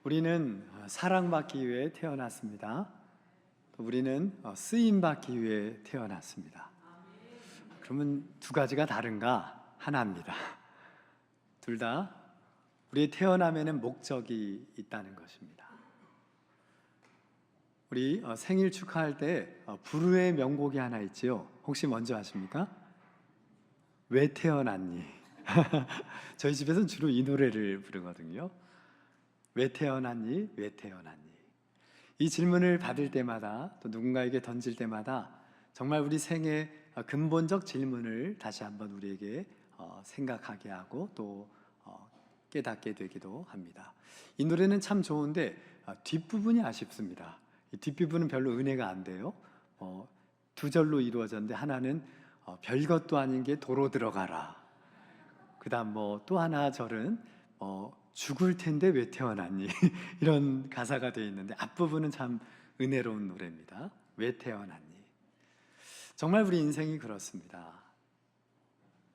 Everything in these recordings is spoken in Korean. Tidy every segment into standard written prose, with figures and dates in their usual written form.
우리는 사랑받기 위해 태어났습니다. 우리는 쓰임받기 위해 태어났습니다. 그러면 두 가지가 다른가? 하나입니다. 둘 다 우리의 태어남에는 목적이 있다는 것입니다. 우리 생일 축하할 때 불후의 명곡이 하나 있지요. 혹시 먼저 아십니까? 왜 태어났니? 저희 집에서는 주로 이 노래를 부르거든요. 왜 태어났니? 왜 태어났니? 이 질문을 받을 때마다, 또 누군가에게 던질 때마다 정말 우리 생의 근본적 질문을 다시 한번 우리에게 생각하게 하고 또 깨닫게 되기도 합니다. 이 노래는 참 좋은데 뒷부분이 아쉽습니다. 이 뒷부분은 별로 은혜가 안 돼요. 두 절로 이루어졌는데 하나는 별것도 아닌 게 도로 들어가라. 그 다음 또 하나 절은 죽을 텐데 왜 태어났니? 이런 가사가 되어 있는데 앞부분은 참 은혜로운 노래입니다. 왜 태어났니? 정말 우리 인생이 그렇습니다.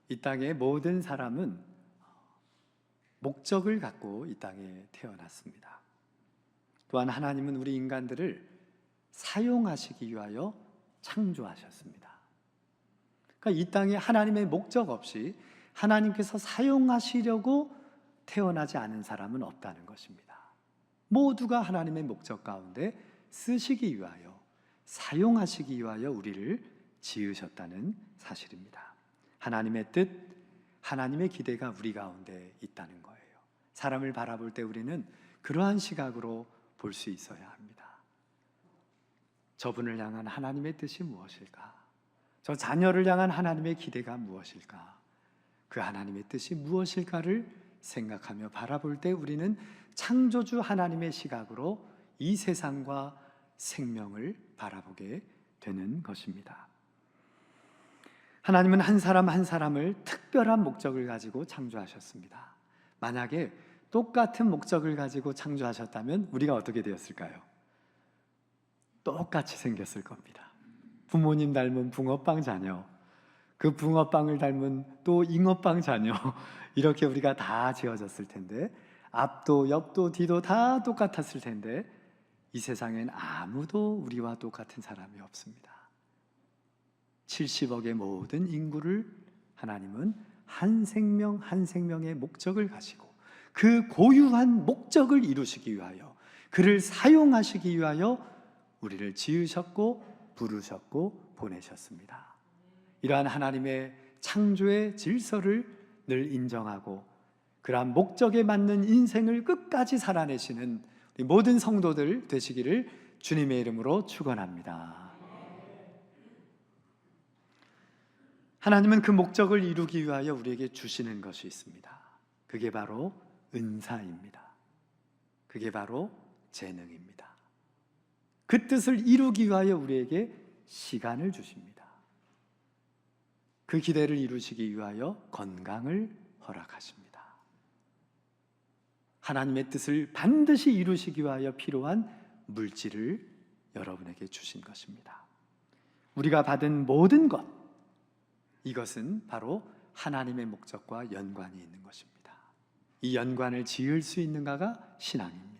이 땅의 모든 사람은 목적을 갖고 이 땅에 태어났습니다. 또한 하나님은 우리 인간들을 사용하시기 위하여 창조하셨습니다. 그러니까 이 땅에 하나님의 목적 없이 하나님께서 사용하시려고 태어나지 않은 사람은 없다는 것입니다. 모두가 하나님의 목적 가운데 쓰시기 위하여, 사용하시기 위하여 우리를 지으셨다는 사실입니다. 하나님의 뜻, 하나님의 기대가 우리 가운데 있다는 거예요. 사람을 바라볼 때 우리는 그러한 시각으로 볼 수 있어야 합니다. 저분을 향한 하나님의 뜻이 무엇일까? 저 자녀를 향한 하나님의 기대가 무엇일까? 그 하나님의 뜻이 무엇일까를 생각하며 바라볼 때 우리는 창조주 하나님의 시각으로 이 세상과 생명을 바라보게 되는 것입니다. 하나님은 한 사람 한 사람을 특별한 목적을 가지고 창조하셨습니다. 만약에 똑같은 목적을 가지고 창조하셨다면 우리가 어떻게 되었을까요? 똑같이 생겼을 겁니다. 부모님 닮은 붕어빵 자녀, 그 붕어빵을 닮은 또 잉어빵 자녀, 이렇게 우리가 다 지어졌을 텐데, 앞도 옆도 뒤도 다 똑같았을 텐데 이 세상엔 아무도 우리와 똑같은 사람이 없습니다. 70억의 모든 인구를 하나님은 한 생명 한 생명의 목적을 가지고 그 고유한 목적을 이루시기 위하여, 그를 사용하시기 위하여 우리를 지으셨고 부르셨고 보내셨습니다. 이러한 하나님의 창조의 질서를 늘 인정하고 그러한 목적에 맞는 인생을 끝까지 살아내시는 우리 모든 성도들 되시기를 주님의 이름으로 축원합니다. 하나님은 그 목적을 이루기 위하여 우리에게 주시는 것이 있습니다. 그게 바로 은사입니다. 그게 바로 재능입니다. 그 뜻을 이루기 위하여 우리에게 시간을 주십니다. 그 기대를 이루시기 위하여 건강을 허락하십니다. 하나님의 뜻을 반드시 이루시기 위하여 필요한 물질을 여러분에게 주신 것입니다. 우리가 받은 모든 것, 이것은 바로 하나님의 목적과 연관이 있는 것입니다. 이 연관을 지을 수 있는가가 신앙입니다.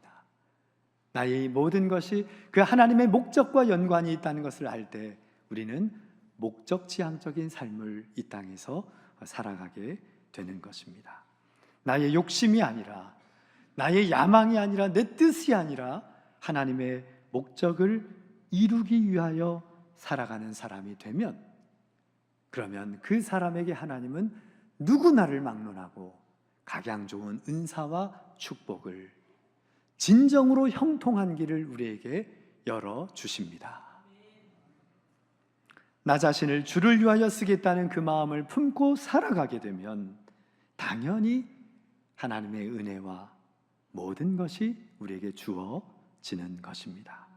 나의 모든 것이 그 하나님의 목적과 연관이 있다는 것을 알 때 우리는 목적지향적인 삶을 이 땅에서 살아가게 되는 것입니다. 나의 욕심이 아니라, 나의 야망이 아니라, 내 뜻이 아니라 하나님의 목적을 이루기 위하여 살아가는 사람이 되면, 그러면 그 사람에게 하나님은 누구나를 막론하고 각양 좋은 은사와 축복을, 진정으로 형통한 길을 우리에게 열어주십니다. 나 자신을 주를 위하여 쓰겠다는 그 마음을 품고 살아가게 되면 당연히 하나님의 은혜와 모든 것이 우리에게 주어지는 것입니다.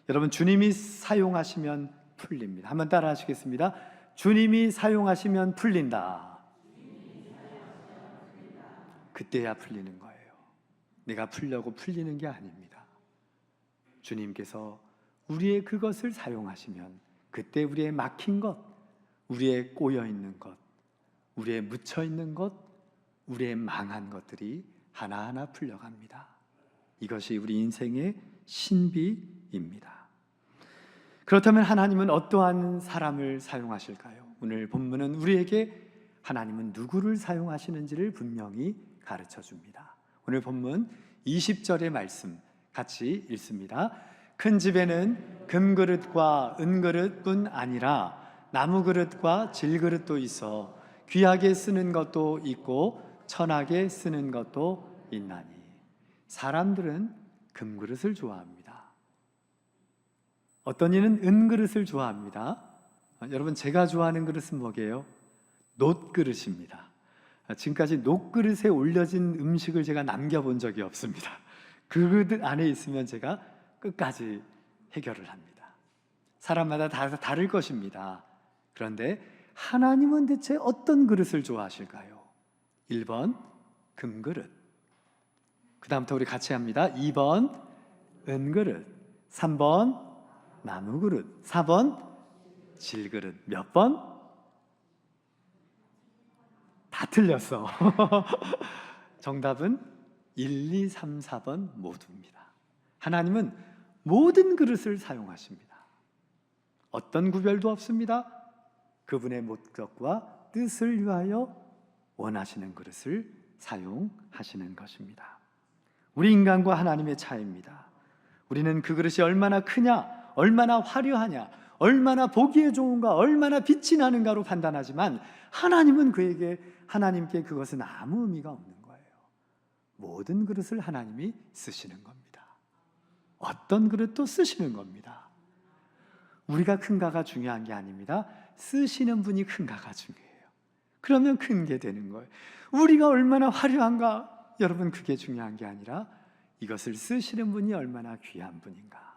여러분, 주님이 사용하시면 풀립니다. 한번 따라 하시겠습니다. 주님이 사용하시면 풀린다. 그때야 풀리는 거예요. 내가 풀려고 풀리는 게 아닙니다. 주님께서 우리의 그것을 사용하시면 그때 우리의 막힌 것, 우리의 꼬여있는 것, 우리의 묻혀있는 것, 우리의 망한 것들이 하나하나 풀려갑니다. 이것이 우리 인생의 신비입니다. 그렇다면 하나님은 어떠한 사람을 사용하실까요? 오늘 본문은 우리에게 하나님은 누구를 사용하시는지를 분명히 가르쳐 줍니다. 오늘 본문 20절의 말씀 같이 읽습니다. 큰 집에는 금그릇과 은그릇뿐 아니라 나무그릇과 질그릇도 있어 귀하게 쓰는 것도 있고 천하게 쓰는 것도 있나니. 사람들은 금그릇을 좋아합니다. 어떤 이는 은그릇을 좋아합니다. 여러분, 제가 좋아하는 그릇은 뭐게요? 놋그릇입니다. 지금까지 놋그릇에 올려진 음식을 제가 남겨본 적이 없습니다. 그 그릇 안에 있으면 제가 끝까지 해결을 합니다. 사람마다 다 다를 것입니다. 그런데 하나님은 대체 어떤 그릇을 좋아하실까요? 1번 금그릇, 그 다음부터 우리 같이 합니다. 2번 은그릇, 3번 나무그릇, 4번 질그릇. 몇 번? 다 틀렸어. 정답은 1, 2, 3, 4번 모두입니다. 하나님은 모든 그릇을 사용하십니다. 어떤 구별도 없습니다. 그분의 목적과 뜻을 위하여 원하시는 그릇을 사용하시는 것입니다. 우리 인간과 하나님의 차이입니다. 우리는 그 그릇이 얼마나 크냐, 얼마나 화려하냐, 얼마나 보기에 좋은가, 얼마나 빛이 나는가로 판단하지만 하나님께 그것은 아무 의미가 없는 거예요. 모든 그릇을 하나님이 쓰시는 겁니다. 어떤 그릇도 쓰시는 겁니다. 우리가 큰가가 중요한 게 아닙니다. 쓰시는 분이 큰가가 중요해요. 그러면 큰 게 되는 거예요. 우리가 얼마나 화려한가, 여러분, 그게 중요한 게 아니라 이것을 쓰시는 분이 얼마나 귀한 분인가,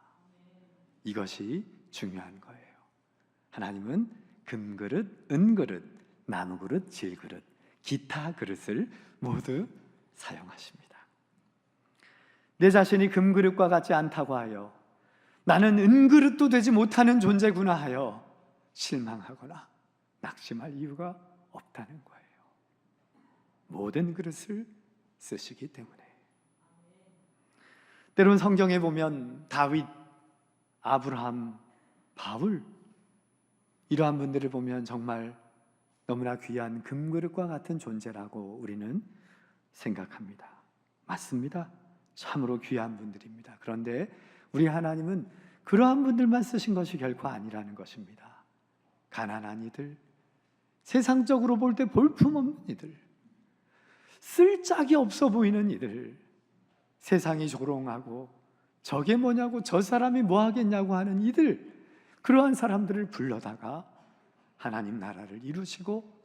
이것이 중요한 거예요. 하나님은 금그릇, 은그릇, 나무그릇, 질그릇, 기타 그릇을 모두 사용하십니다. 내 자신이 금그릇과 같지 않다고 하여 나는 은그릇도 되지 못하는 존재구나 하여 실망하거나 낙심할 이유가 없다는 거예요. 모든 그릇을 쓰시기 때문에. 때론 성경에 보면 다윗, 아브라함, 바울, 이러한 분들을 보면 정말 너무나 귀한 금그릇과 같은 존재라고 우리는 생각합니다. 맞습니다. 참으로 귀한 분들입니다. 그런데 우리 하나님은 그러한 분들만 쓰신 것이 결코 아니라는 것입니다. 가난한 이들, 세상적으로 볼 때 볼품없는 이들, 쓸 짝이 없어 보이는 이들, 세상이 조롱하고 저게 뭐냐고, 저 사람이 뭐 하겠냐고 하는 이들, 그러한 사람들을 불러다가 하나님 나라를 이루시고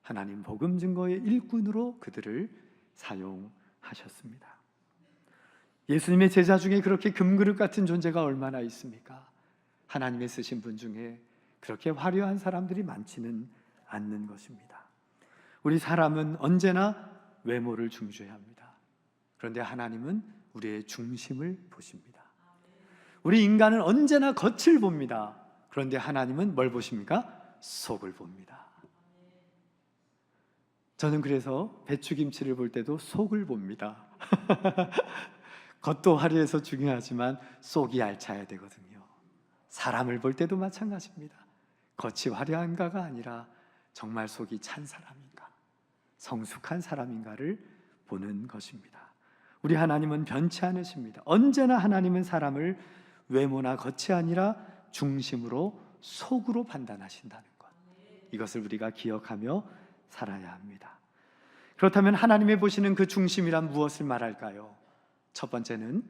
하나님 복음 증거의 일꾼으로 그들을 사용하셨습니다. 예수님의 제자 중에 그렇게 금그릇 같은 존재가 얼마나 있습니까? 하나님의 쓰신 분 중에 그렇게 화려한 사람들이 많지는 않는 것입니다. 우리 사람은 언제나 외모를 중시해야 합니다. 그런데 하나님은 우리의 중심을 보십니다. 우리 인간은 언제나 겉을 봅니다. 그런데 하나님은 뭘 보십니까? 속을 봅니다. 저는 그래서 배추김치를 볼 때도 속을 봅니다. 겉도 화려해서 중요하지만 속이 알차야 되거든요. 사람을 볼 때도 마찬가지입니다. 겉이 화려한가가 아니라 정말 속이 찬 사람인가, 성숙한 사람인가를 보는 것입니다. 우리 하나님은 변치 않으십니다. 언제나 하나님은 사람을 외모나 겉이 아니라 중심으로 속으로 판단하신다는 것, 이것을 우리가 기억하며 살아야 합니다. 그렇다면 하나님의 보시는 그 중심이란 무엇을 말할까요? 첫 번째는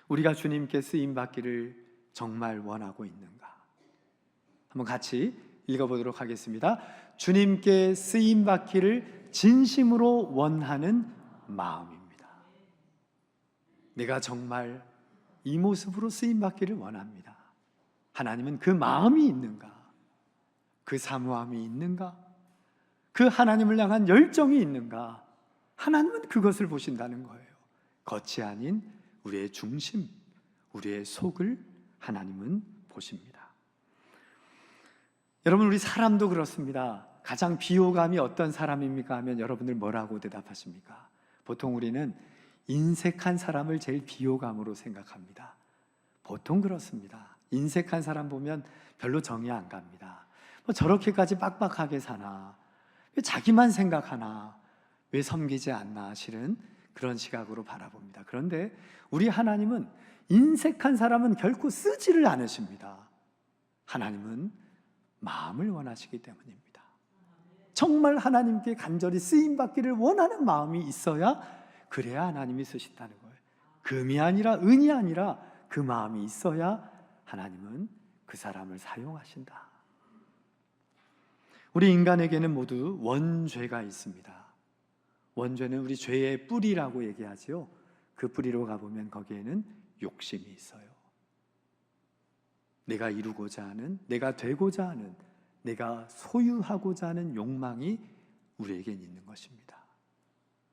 우리가 주님께 쓰임받기를 정말 원하고 있는가? 한번 같이 읽어보도록 하겠습니다. 주님께 쓰임받기를 진심으로 원하는 마음입니다. 내가 정말 이 모습으로 쓰임받기를 원합니다. 하나님은 그 마음이 있는가? 그 사모함이 있는가? 그 하나님을 향한 열정이 있는가? 하나님은 그것을 보신다는 거예요. 겉이 아닌 우리의 중심, 우리의 속을 하나님은 보십니다. 여러분, 우리 사람도 그렇습니다. 가장 비호감이 어떤 사람입니까 하면 여러분들 뭐라고 대답하십니까? 보통 우리는 인색한 사람을 제일 비호감으로 생각합니다. 보통 그렇습니다. 인색한 사람 보면 별로 정이 안 갑니다. 뭐 저렇게까지 빡빡하게 사나? 왜 자기만 생각하나? 왜 섬기지 않나? 실은 그런 시각으로 바라봅니다. 그런데 우리 하나님은 인색한 사람은 결코 쓰지를 않으십니다. 하나님은 마음을 원하시기 때문입니다. 정말 하나님께 간절히 쓰임받기를 원하는 마음이 있어야, 그래야 하나님이 쓰신다는 거예요. 금이 아니라 은이 아니라 그 마음이 있어야 하나님은 그 사람을 사용하신다. 우리 인간에게는 모두 원죄가 있습니다. 원죄는 우리 죄의 뿌리라고 얘기하지요. 그 뿌리로 가보면 거기에는 욕심이 있어요. 내가 이루고자 하는, 내가 되고자 하는, 내가 소유하고자 하는 욕망이 우리에겐 있는 것입니다.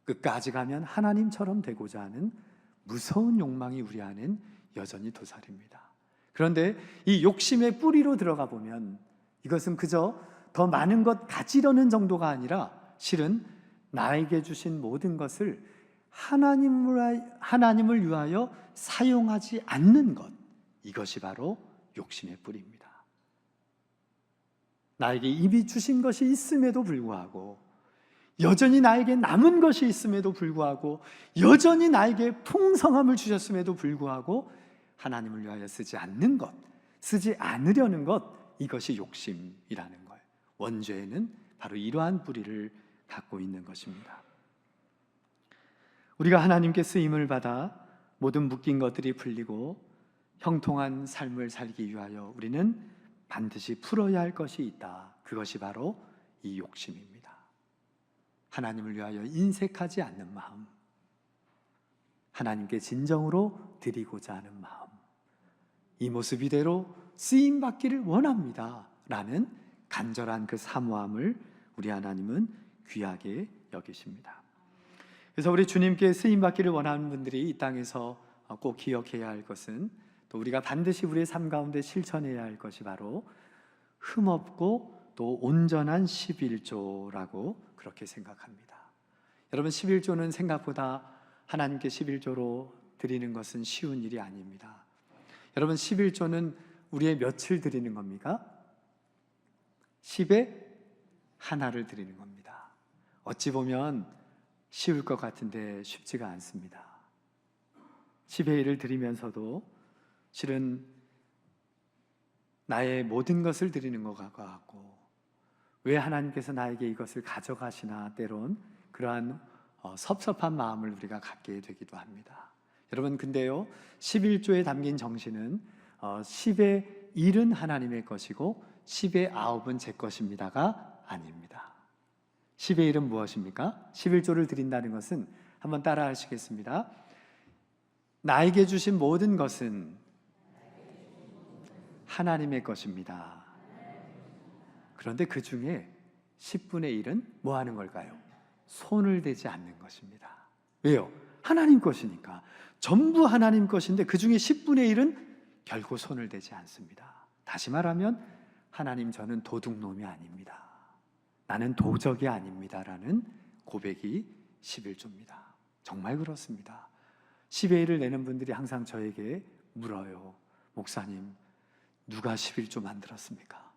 끝까지 가면 하나님처럼 되고자 하는 무서운 욕망이 우리 안엔 여전히 도사립니다. 그런데 이 욕심의 뿌리로 들어가 보면 이것은 그저 더 많은 것 가지려는 정도가 아니라 실은 나에게 주신 모든 것을 하나님을 위하여 사용하지 않는 것, 이것이 바로 욕심의 뿌리입니다. 나에게 이미 주신 것이 있음에도 불구하고, 여전히 나에게 남은 것이 있음에도 불구하고, 여전히 나에게 풍성함을 주셨음에도 불구하고 하나님을 위하여 쓰지 않는 것, 쓰지 않으려는 것, 이것이 욕심이라는 거예요. 원죄에는 바로 이러한 뿌리를 갖고 있는 것입니다. 우리가 하나님께 쓰임을 받아 모든 묶인 것들이 풀리고 형통한 삶을 살기 위하여 우리는 반드시 풀어야 할 것이 있다. 그것이 바로 이 욕심입니다. 하나님을 위하여 인색하지 않는 마음, 하나님께 진정으로 드리고자 하는 마음, 이 모습 이대로 쓰임받기를 원합니다 라는 간절한 그 사모함을 우리 하나님은 귀하게 여기십니다. 그래서 우리 주님께 쓰임받기를 원하는 분들이 이 땅에서 꼭 기억해야 할 것은, 또 우리가 반드시 우리의 삶 가운데 실천해야 할 것이 바로 흠없고 또 온전한 11조라고 그렇게 생각합니다. 여러분, 11조는 생각보다 하나님께 11조로 드리는 것은 쉬운 일이 아닙니다. 여러분, 11조는 우리의 몇을 드리는 겁니까? 10의 하나를 드리는 겁니다. 어찌 보면 쉬울 것 같은데 쉽지가 않습니다. 10의 1을 드리면서도 실은 나의 모든 것을 드리는 것 같고, 왜 하나님께서 나에게 이것을 가져가시나, 때론 그러한 섭섭한 마음을 우리가 갖게 되기도 합니다. 여러분, 근데요, 11조에 담긴 정신은 10의 1은 하나님의 것이고 10의 9은 제 것입니다가 아닙니다. 10의 1은 무엇입니까? 11조를 드린다는 것은, 한번 따라 하시겠습니다. 나에게 주신 모든 것은 하나님의 것입니다. 그런데 그 중에 10분의 1은 뭐 하는 걸까요? 손을 대지 않는 것입니다. 왜요? 하나님 것이니까. 전부 하나님 것인데 그 중에 10분의 1은 결코 손을 대지 않습니다. 다시 말하면, 하나님, 저는 도둑놈이 아닙니다. 나는 도적이 아닙니다라는 고백이 11조입니다. 정말 그렇습니다. 10의 1을 내는 분들이 항상 저에게 물어요. 목사님, 누가 11조 만들었습니까?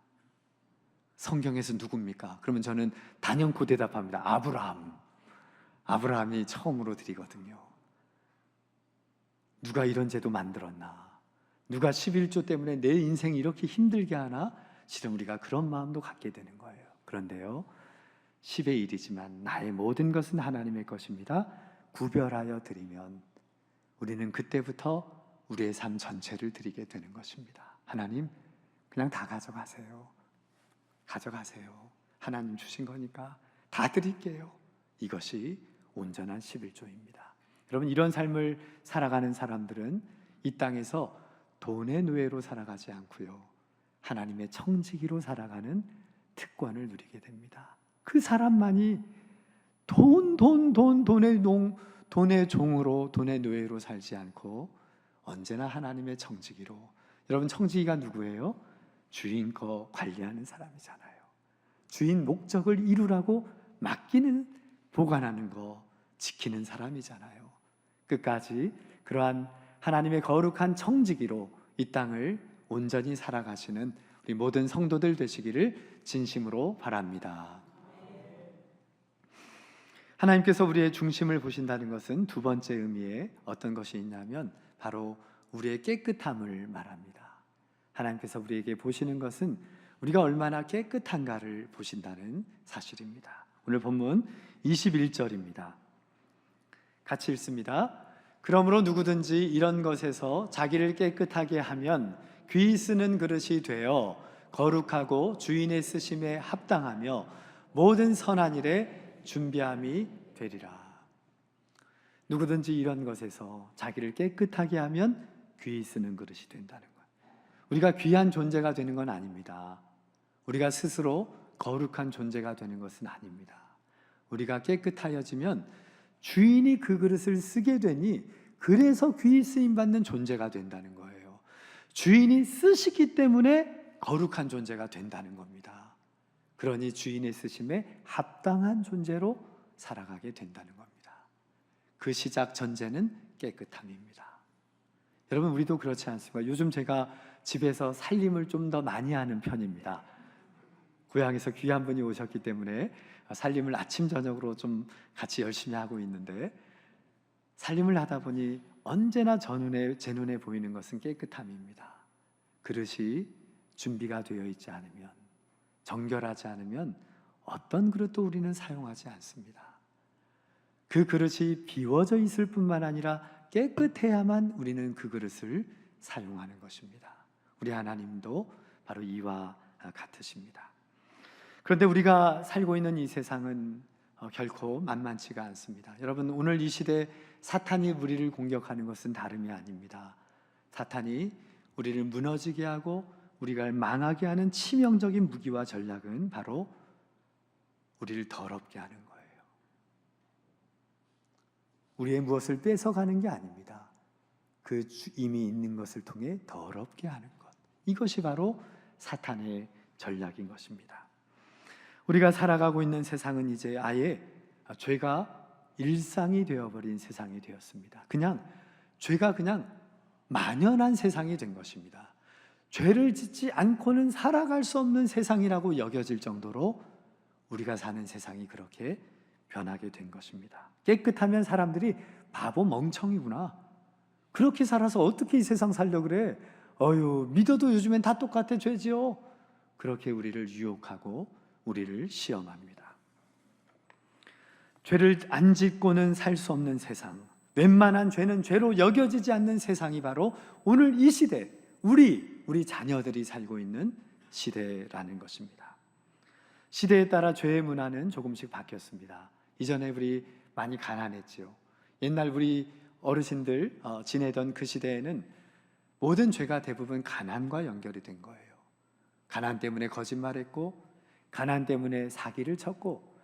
성경에서 누굽니까? 그러면 저는 단연코 대답합니다. 아브라함이 처음으로 드리거든요. 누가 이런 제도 만들었나? 누가 11조 때문에 내 인생이 이렇게 힘들게 하나? 실은 우리가 그런 마음도 갖게 되는 거예요. 그런데요, 10의 1이지만 나의 모든 것은 하나님의 것입니다. 구별하여 드리면 우리는 그때부터 우리의 삶 전체를 드리게 되는 것입니다. 하나님, 그냥 다 가져가세요. 하나님 주신 거니까 다 드릴게요. 이것이 온전한 11조입니다. 여러분, 이런 삶을 살아가는 사람들은 이 땅에서 돈의 노예로 살아가지 않고요, 하나님의 청지기로 살아가는 특권을 누리게 됩니다. 그 사람만이 돈의 종으로, 돈의 노예로 살지 않고 언제나 하나님의 청지기로. 여러분, 청지기가 누구예요? 주인 거 관리하는 사람이잖아요. 주인 목적을 이루라고 맡기는, 보관하는 거 지키는 사람이잖아요. 끝까지 그러한 하나님의 거룩한 청지기로 이 땅을 온전히 살아가시는 우리 모든 성도들 되시기를 진심으로 바랍니다. 하나님께서 우리의 중심을 보신다는 것은 두 번째 의미에 어떤 것이 있냐면 바로 우리의 깨끗함을 말합니다. 하나님께서 우리에게 보시는 것은 우리가 얼마나 깨끗한가를 보신다는 사실입니다. 오늘 본문 21절입니다. 같이 읽습니다. 그러므로 누구든지 이런 것에서 자기를 깨끗하게 하면 귀 쓰는 그릇이 되어 거룩하고 주인의 쓰심에 합당하며 모든 선한 일에 준비함이 되리라. 누구든지 이런 것에서 자기를 깨끗하게 하면 귀 쓰는 그릇이 된다는 거예요. 우리가 귀한 존재가 되는 건 아닙니다. 우리가 스스로 거룩한 존재가 되는 것은 아닙니다. 우리가 깨끗하여지면 주인이 그 그릇을 쓰게 되니 그래서 귀 쓰임받는 존재가 된다는 거예요. 주인이 쓰시기 때문에 거룩한 존재가 된다는 겁니다. 그러니 주인의 쓰심에 합당한 존재로 살아가게 된다는 겁니다. 그 시작 전제는 깨끗함입니다. 여러분, 우리도 그렇지 않습니까? 요즘 제가 집에서 살림을 좀 더 많이 하는 편입니다. 고향에서 귀한 분이 오셨기 때문에 살림을 아침 저녁으로 좀 같이 열심히 하고 있는데, 살림을 하다 보니 언제나 제 눈에 보이는 것은 깨끗함입니다. 그릇이 준비가 되어 있지 않으면, 정결하지 않으면 어떤 그릇도 우리는 사용하지 않습니다. 그 그릇이 비워져 있을 뿐만 아니라 깨끗해야만 우리는 그 그릇을 사용하는 것입니다. 우리 하나님도 바로 이와 같으십니다. 그런데 우리가 살고 있는 이 세상은 결코 만만치가 않습니다. 여러분, 오늘 이 시대 사탄이 우리를 공격하는 것은 다름이 아닙니다. 사탄이 우리를 무너지게 하고 우리가 망하게 하는 치명적인 무기와 전략은 바로 우리를 더럽게 하는 거예요. 우리의 무엇을 뺏어가는 게 아닙니다. 그 이미 있는 것을 통해 더럽게 하는 것, 이것이 바로 사탄의 전략인 것입니다. 우리가 살아가고 있는 세상은 이제 아예 죄가 일상이 되어버린 세상이 되었습니다. 죄가 그냥 만연한 세상이 된 것입니다. 죄를 짓지 않고는 살아갈 수 없는 세상이라고 여겨질 정도로 우리가 사는 세상이 그렇게 변하게 된 것입니다. 깨끗하면 사람들이 바보 멍청이구나, 그렇게 살아서 어떻게 이 세상 살려 그래, 믿어도 요즘엔 다 똑같아, 죄지요, 그렇게 우리를 유혹하고 우리를 시험합니다. 죄를 안 짓고는 살 수 없는 세상, 웬만한 죄는 죄로 여겨지지 않는 세상이 바로 오늘 이 시대, 우리 자녀들이 살고 있는 시대라는 것입니다. 시대에 따라 죄의 문화는 조금씩 바뀌었습니다. 이전에 우리 많이 가난했지요. 옛날 우리 어르신들 지내던 그 시대에는 모든 죄가 대부분 가난과 연결이 된 거예요. 가난 때문에 거짓말했고, 가난 때문에 사기를 쳤고,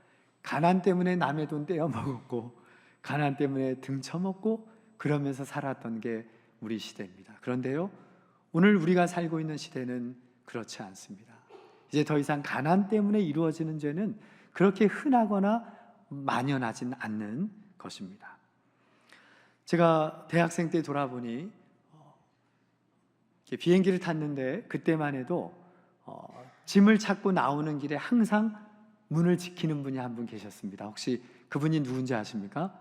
가난 때문에 남의 돈 떼어 먹었고, 가난 때문에 등쳐먹고, 그러면서 살았던 게 우리 시대입니다. 그런데요, 오늘 우리가 살고 있는 시대는 그렇지 않습니다. 이제 더 이상 가난 때문에 이루어지는 죄는 그렇게 흔하거나 만연하진 않는 것입니다. 제가 대학생 때 돌아보니 비행기를 탔는데 그때만 해도 짐을 찾고 나오는 길에 항상 문을 지키는 분이 한 분 계셨습니다. 혹시 그분이 누군지 아십니까?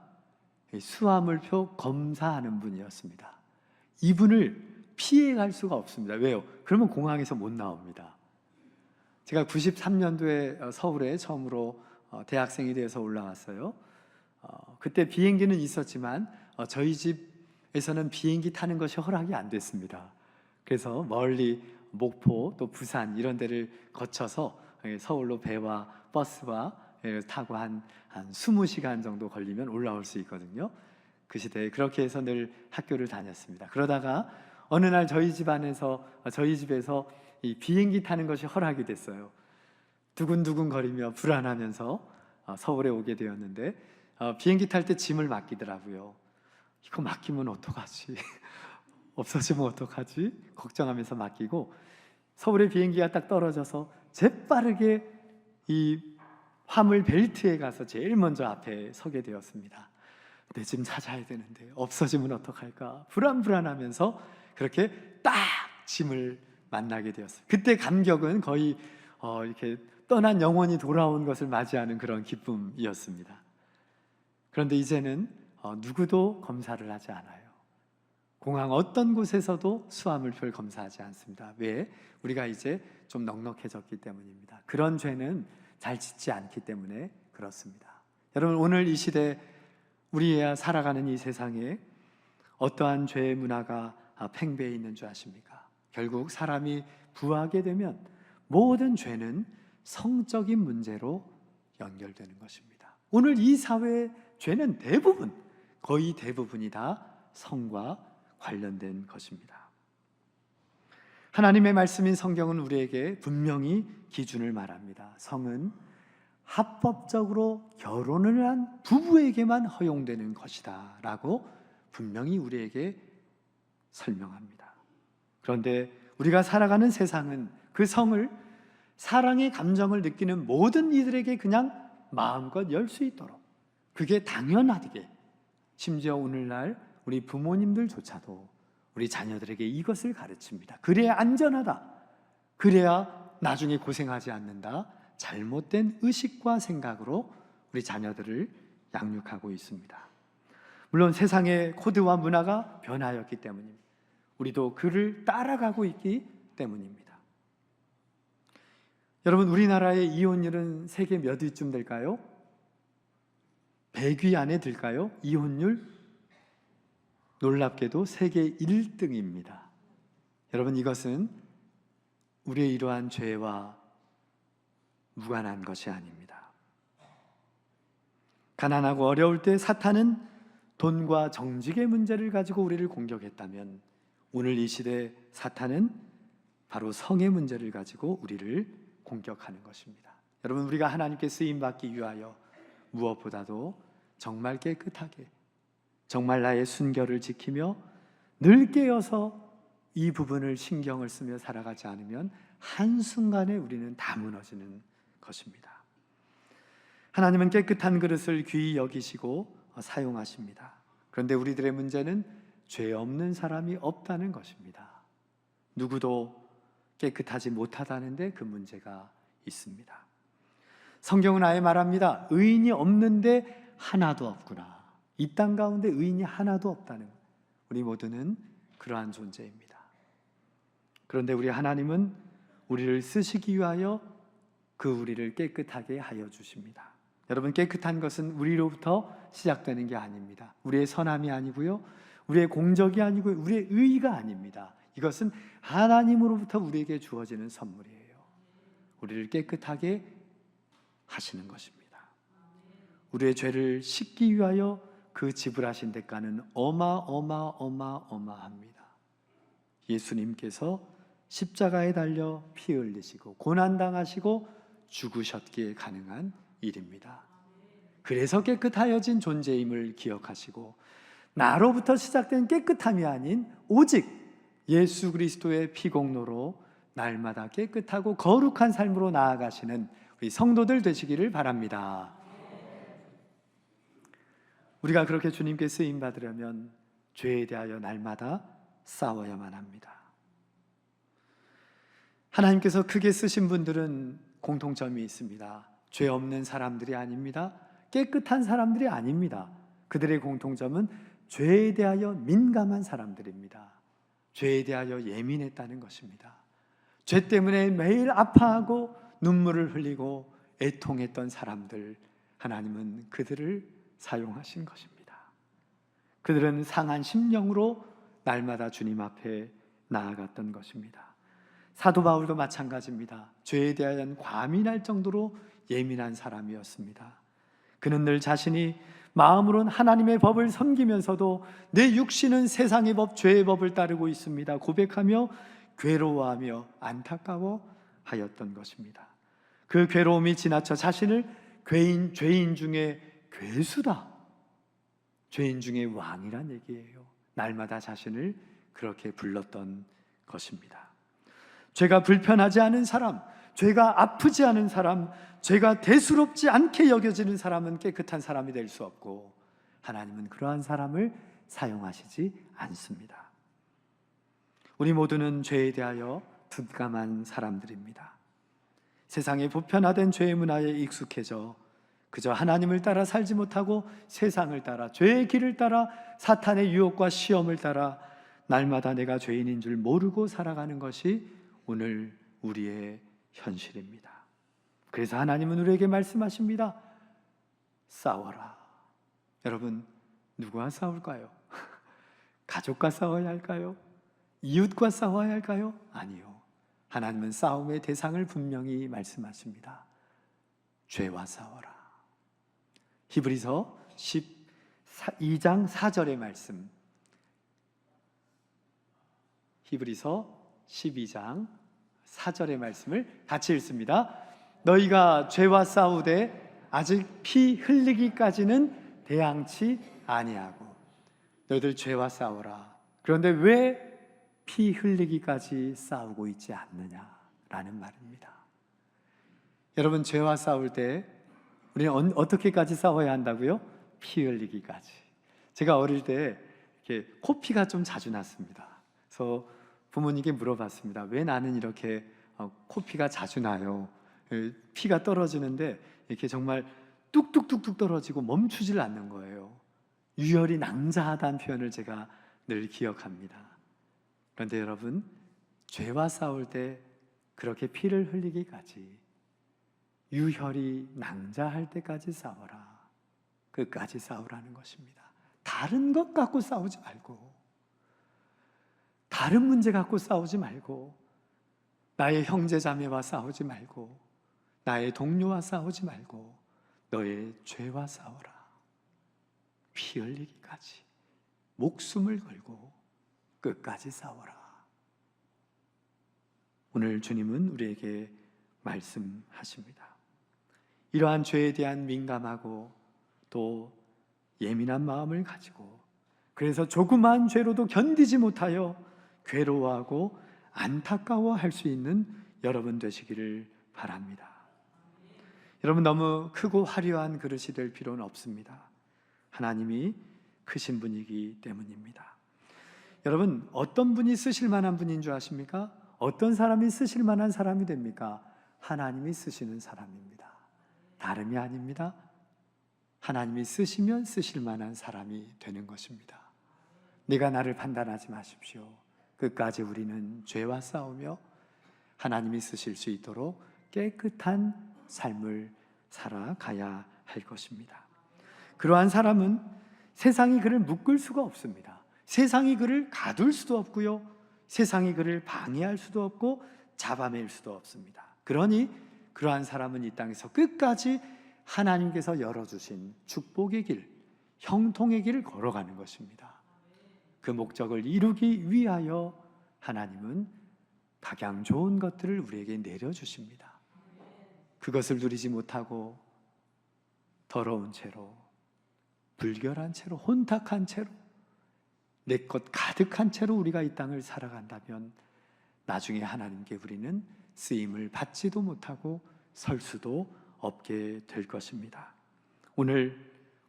수화물표 검사하는 분이었습니다. 이분을 피해갈 수가 없습니다. 왜요? 그러면 공항에서 못 나옵니다. 제가 93년도에 서울에 처음으로 대학생이 되어서 올라왔어요. 그때 비행기는 있었지만 저희 집에서는 비행기 타는 것이 허락이 안 됐습니다. 그래서 멀리 목포 또 부산 이런 데를 거쳐서 서울로 배와 버스와 타고 한 20시간 정도 걸리면 올라올 수 있거든요. 그 시대에 그렇게 해서 늘 학교를 다녔습니다. 그러다가 어느 날 저희 집에서 이 비행기 타는 것이 허락이 됐어요. 두근두근 거리며 불안하면서 서울에 오게 되었는데 비행기 탈 때 짐을 맡기더라고요. 이거 맡기면 어떡하지? 없어지면 어떡하지? 걱정하면서 맡기고, 서울에 비행기가 딱 떨어져서 재빠르게 이 화물 벨트에 가서 제일 먼저 앞에 서게 되었습니다. 내 집 찾아야 되는데 없어지면 어떡할까 불안하면서 그렇게 딱 짐을 만나게 되었어요. 그때 감격은 거의 이렇게 떠난 영혼이 돌아온 것을 맞이하는 그런 기쁨이었습니다. 그런데 이제는 누구도 검사를 하지 않아요. 공항 어떤 곳에서도 수화물표를 검사하지 않습니다. 왜? 우리가 이제 좀 넉넉해졌기 때문입니다. 그런 죄는 잘 짓지 않기 때문에 그렇습니다. 여러분, 오늘 이 시대 우리야 살아가는 이 세상에 어떠한 죄의 문화가 팽배해 있는 줄 아십니까? 결국 사람이 부하게 되면 모든 죄는 성적인 문제로 연결되는 것입니다. 오늘 이 사회의 죄는 거의 대부분이 다 성과 관련된 것입니다. 하나님의 말씀인 성경은 우리에게 분명히 기준을 말합니다. 성은 합법적으로 결혼을 한 부부에게만 허용되는 것이다 라고 분명히 우리에게 설명합니다. 그런데 우리가 살아가는 세상은 그 성을 사랑의 감정을 느끼는 모든 이들에게 그냥 마음껏 열 수 있도록, 그게 당연하게, 심지어 오늘날 우리 부모님들조차도 우리 자녀들에게 이것을 가르칩니다. 그래야 안전하다, 그래야 나중에 고생하지 않는다, 잘못된 의식과 생각으로 우리 자녀들을 양육하고 있습니다. 물론 세상의 코드와 문화가 변하였기 때문입니다. 우리도 그를 따라가고 있기 때문입니다. 여러분, 우리나라의 이혼율은 세계 몇 위쯤 될까요? 100위 안에 들까요? 이혼율? 놀랍게도 세계 1등입니다. 여러분, 이것은 우리의 이러한 죄와 무관한 것이 아닙니다. 가난하고 어려울 때 사탄은 돈과 정직의 문제를 가지고 우리를 공격했다면, 오늘 이 시대 사탄은 바로 성의 문제를 가지고 우리를 공격하는 것입니다. 여러분, 우리가 하나님께 쓰임받기 위하여 무엇보다도 정말 깨끗하게, 정말 나의 순결을 지키며 늘 깨어서 이 부분을 신경을 쓰며 살아가지 않으면 한순간에 우리는 다 무너지는 것입니다. 하나님은 깨끗한 그릇을 귀히 여기시고 사용하십니다. 그런데 우리들의 문제는 죄 없는 사람이 없다는 것입니다. 누구도 깨끗하지 못하다는데 그 문제가 있습니다. 성경은 아예 말합니다. 의인이 없는데 하나도 없구나. 이 땅 가운데 의인이 하나도 없다는, 우리 모두는 그러한 존재입니다. 그런데 우리 하나님은 우리를 쓰시기 위하여 그 우리를 깨끗하게 하여 주십니다. 여러분, 깨끗한 것은 우리로부터 시작되는 게 아닙니다. 우리의 선함이 아니고요, 우리의 공적이 아니고요, 우리의 의의가 아닙니다. 이것은 하나님으로부터 우리에게 주어지는 선물이에요. 우리를 깨끗하게 하시는 것입니다. 우리의 죄를 씻기 위하여 그 지불하신 대가는 어마어마합니다. 예수님께서 십자가에 달려 피 흘리시고 고난당하시고 죽으셨기에 가능한 일입니다. 그래서 깨끗하여진 존재임을 기억하시고, 나로부터 시작된 깨끗함이 아닌 오직 예수 그리스도의 피공로로 날마다 깨끗하고 거룩한 삶으로 나아가시는 우리 성도들 되시기를 바랍니다. 우리가 그렇게 주님께 쓰임 받으려면 죄에 대하여 날마다 싸워야만 합니다. 하나님께서 크게 쓰신 분들은 공통점이 있습니다. 죄 없는 사람들이 아닙니다. 깨끗한 사람들이 아닙니다. 그들의 공통점은 죄에 대하여 민감한 사람들입니다. 죄에 대하여 예민했다는 것입니다. 죄 때문에 매일 아파하고 눈물을 흘리고 애통했던 사람들, 하나님은 그들을 사용하신 것입니다. 그들은 상한 심령으로 날마다 주님 앞에 나아갔던 것입니다. 사도 바울도 마찬가지입니다. 죄에 대한 과민할 정도로 예민한 사람이었습니다. 그는 늘 자신이 마음으론 하나님의 법을 섬기면서도 내 육신은 세상의 법, 죄의 법을 따르고 있습니다 고백하며 괴로워하며 안타까워하였던 것입니다. 그 괴로움이 지나쳐 자신을 죄인 중에 괴수다, 죄인 중에 왕이란 얘기예요. 날마다 자신을 그렇게 불렀던 것입니다. 죄가 불편하지 않은 사람, 죄가 아프지 않은 사람, 죄가 대수롭지 않게 여겨지는 사람은 깨끗한 사람이 될 수 없고, 하나님은 그러한 사람을 사용하시지 않습니다. 우리 모두는 죄에 대하여 둔감한 사람들입니다. 세상의 보편화된 죄의 문화에 익숙해져 그저 하나님을 따라 살지 못하고 세상을 따라, 죄의 길을 따라, 사탄의 유혹과 시험을 따라 날마다 내가 죄인인 줄 모르고 살아가는 것이 오늘 우리의 현실입니다. 그래서 하나님은 우리에게 말씀하십니다. 싸워라. 여러분, 누구와 싸울까요? 가족과 싸워야 할까요? 이웃과 싸워야 할까요? 아니요. 하나님은 싸움의 대상을 분명히 말씀하십니다. 죄와 싸워라. 히브리서 12장 4절의 말씀, 히브리서 12장 4절의 말씀을 같이 읽습니다. 너희가 죄와 싸우되 아직 피 흘리기까지는 대항치 아니하고. 너희들 죄와 싸워라. 그런데 왜 피 흘리기까지 싸우고 있지 않느냐라는 말입니다. 여러분, 죄와 싸울 때 우리는 어떻게까지 싸워야 한다고요? 피 흘리기까지. 제가 어릴 때 이렇게 코피가 좀 자주 났습니다. 그래서 부모님께 물어봤습니다. 왜 나는 이렇게 코피가 자주 나요? 피가 떨어지는데 이렇게 정말 뚝뚝뚝뚝 떨어지고 멈추질 않는 거예요. 유혈이 낭자하다는 표현을 제가 늘 기억합니다. 그런데 여러분, 죄와 싸울 때 그렇게 피를 흘리기까지, 유혈이 낭자할 때까지 싸워라. 끝까지 싸우라는 것입니다. 다른 것 갖고 싸우지 말고, 다른 문제 갖고 싸우지 말고, 나의 형제 자매와 싸우지 말고, 나의 동료와 싸우지 말고, 너의 죄와 싸워라. 피 흘리기까지 목숨을 걸고 끝까지 싸워라. 오늘 주님은 우리에게 말씀하십니다. 이러한 죄에 대한 민감하고 또 예민한 마음을 가지고, 그래서 조그마한 죄로도 견디지 못하여 괴로워하고 안타까워할 수 있는 여러분 되시기를 바랍니다. 여러분, 너무 크고 화려한 그릇이 될 필요는 없습니다. 하나님이 크신 분이기 때문입니다. 여러분, 어떤 분이 쓰실 만한 분인 줄 아십니까? 어떤 사람이 쓰실 만한 사람이 됩니까? 하나님이 쓰시는 사람입니다. 다름이 아닙니다. 하나님이 쓰시면 쓰실 만한 사람이 되는 것입니다. 네가 나를 판단하지 마십시오. 끝까지 우리는 죄와 싸우며 하나님이 쓰실 수 있도록 깨끗한 삶을 살아가야 할 것입니다. 그러한 사람은 세상이 그를 묶을 수가 없습니다. 세상이 그를 가둘 수도 없고요, 세상이 그를 방해할 수도 없고 잡아맬 수도 없습니다. 그러니 그러한 사람은 이 땅에서 끝까지 하나님께서 열어주신 축복의 길, 형통의 길을 걸어가는 것입니다. 그 목적을 이루기 위하여 하나님은 각양 좋은 것들을 우리에게 내려주십니다. 그것을 누리지 못하고 더러운 채로, 불결한 채로, 혼탁한 채로, 내 것 가득한 채로 우리가 이 땅을 살아간다면 나중에 하나님께 우리는 쓰임을 받지도 못하고 설 수도 없게 될 것입니다. 오늘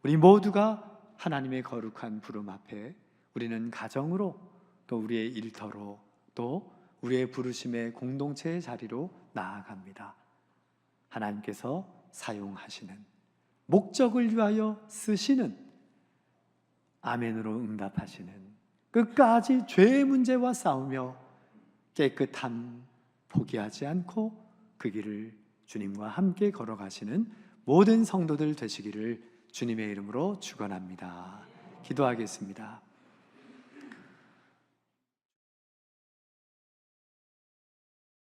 우리 모두가 하나님의 거룩한 부름 앞에 우리는 가정으로, 또 우리의 일터로, 또 우리의 부르심의 공동체의 자리로 나아갑니다. 하나님께서 사용하시는, 목적을 위하여 쓰시는, 아멘으로 응답하시는, 끝까지 죄의 문제와 싸우며 깨끗함 포기하지 않고 그 길을 주님과 함께 걸어가시는 모든 성도들 되시기를 주님의 이름으로 축원합니다. 기도하겠습니다.